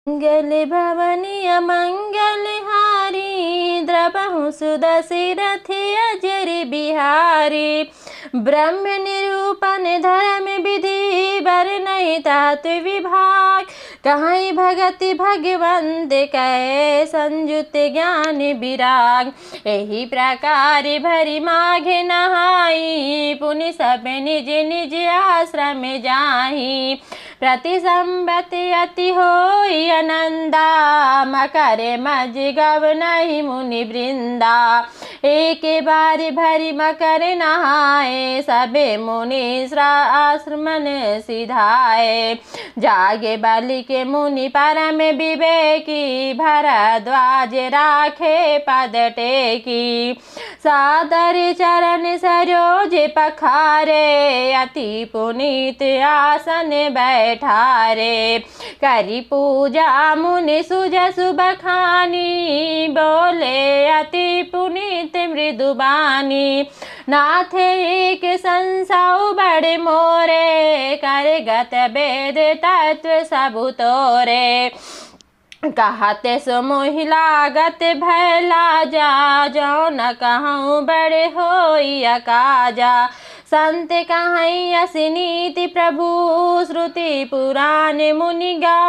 मंगल भवनी अमंगलहारी द्रवहु सुदसी रथि अजर बिहारी। ब्रह्म निरूपण धर्म विधि बर नहीं तात विभाग। कहीं भगति भगवंत कै संयुत ज्ञान विराग। यही प्रकार भरी माघ नहाई पुनि सब निज निज आश्रम जाही। प्रति संबति अति होई आनंदा मकर मज गव नहीं मुनि वृंदा। एक बार भरी मकर नहाए सबे मुनि आश्रमन सिधाए। जागे बलि के मुनि परम विवेकी भरद्वाज राखे पद टेकी। सादर चरण सरोज पखारे अति पुनीत आसन बैठारे। करी पूजा मुनि सुजसु बखानी बोले अति पुनीत मृदुबानी। नाथ एक संसाउ बड़े मोरे कर गत वेद तत्व सबु तोरे। कहते सो मोहि लागत भैला जा जो न कहूँ बड़े होई अकाजा। संत कहीं असी नीति प्रभु श्रुति पुराण मुनि गा।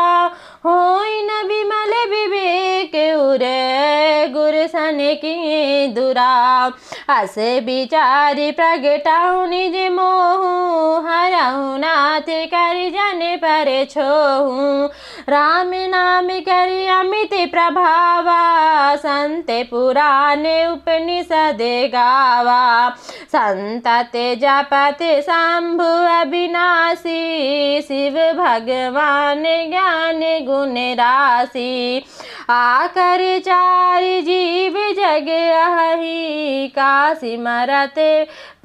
होई न विमल विवेक उरे गुर सन की दुराव। अस विचारी प्रगटाऊ निज मोहू हरहु नाथ कर जन पर छोहू। राम नाम कर अमित प्रभावा संत पुराण उपनिषद गावा। संतत जपत शंभु अविनाशी शिव भगवान ज्ञान गुण राशि। आकर चारि जीव जग अहि काशी मरत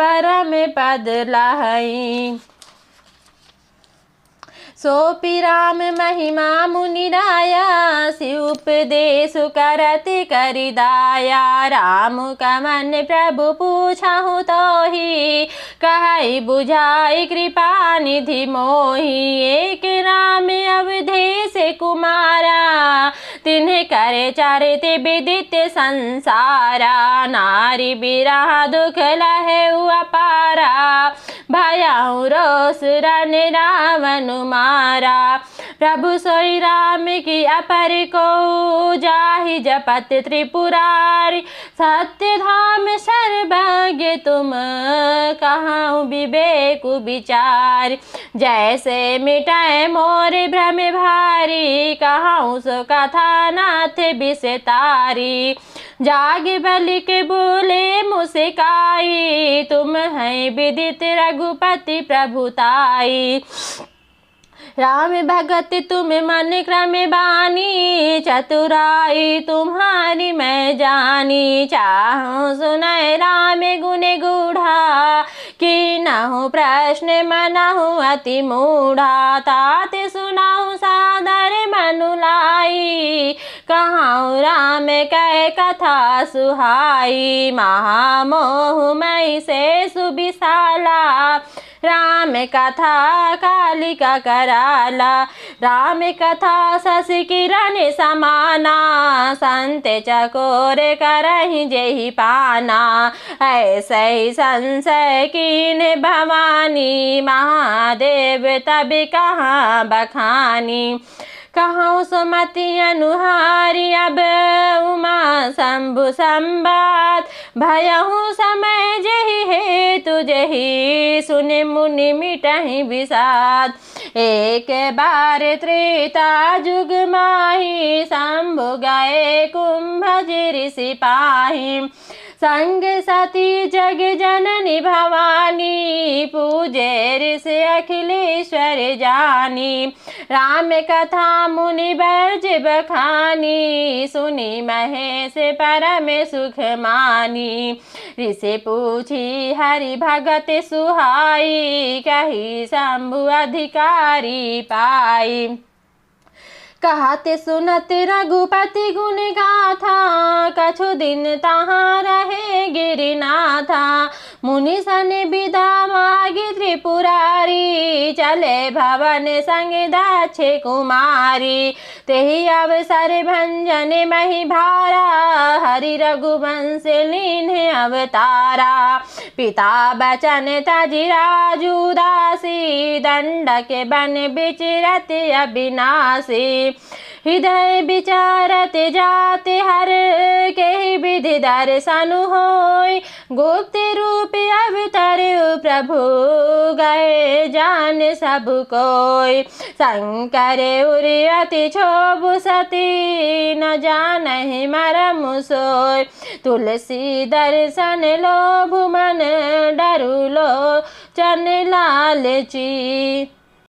परम पद लहई। सोपी राम महिमा मुनि राया शिव उपदेश करत करि दाया। राम कमन प्रभु पूछहु तोहि कहई बुझाई कृपा निधि मोहि। एक राम अवधेश कुमारा तिन्ह करे चरित विदित संसारा। नारी बिरह दुख लहेउ अपारा भयउ रोसुरन रावण मारा। प्रभु सोई राम की अपर को जाहि जपत त्रिपुरारी। सत्य धाम सर्वज्ञ तुम कहाँ विवेक विचार। जैसे मिटाए मोर भ्रम भारी कहाँ सो कथा नाथ विषतारी। जाग बलि के बोले मुस्काई तुम है विदित रघुपति प्रभुताई। राम भगत तुम मन क्रम बानी चतुराई तुम्हारी मैं जानी। चाहूँ सुनय राम गुण गूढ़ा कि नहु प्रश्न मनहु अति मूढ़ा। तात सुनाहु सादर मनु लाई कहाँ राम कै कथा सुहाई। महामोह मई से सुबिसाला राम कथा कालिका कराला। राम कथा शश किरण समाना संत चकोर करहि जेहि पाना। ऐसे ही संशय कीन भवानी महादेव तब कहाँ बखानी। कहूँ सुमति अनुहारी अब उमा शंभु संबाद। भयहु समय जहि हेतु जहि सुनि मुनि मिटहि विषाद। एक बार त्रेता जुग माही शंभु गए कुंभज ऋषि पाही। संग सती जग जननी भवानी पूजे ऋषि अखिलेश्वर जानी। राम कथा मुनि बरज बखानी सुनी महेश परम सुख मानी। ऋषि पूछी हरि भगत सुहाई कही शंभु अधिकारी पाई। कहते सुनते रघुपति गुण गाथा कछु दिन तहाँ रहे गिरिनाथा। मुनि सन विदा मागी त्रिपुरारी, चले भवन संग दक्ष कुमारी। तेहि अवसर भंजन मही भारा, हरि रघुवंश लीन्ह अवतारा। पिता बचन तजि राजु दासी, दंडक बन बिचरत अविनाशी। हृदय विचारत जाति हर, के विधि दर्शन होय। गुप्त रूप अवतर प्रभु, गए जान सब कोय। शंकर उर अति क्षोभ सती, न जानहि मरम सोय। तुलसी दर्शन लोभ मन, डरु लोचन लालची।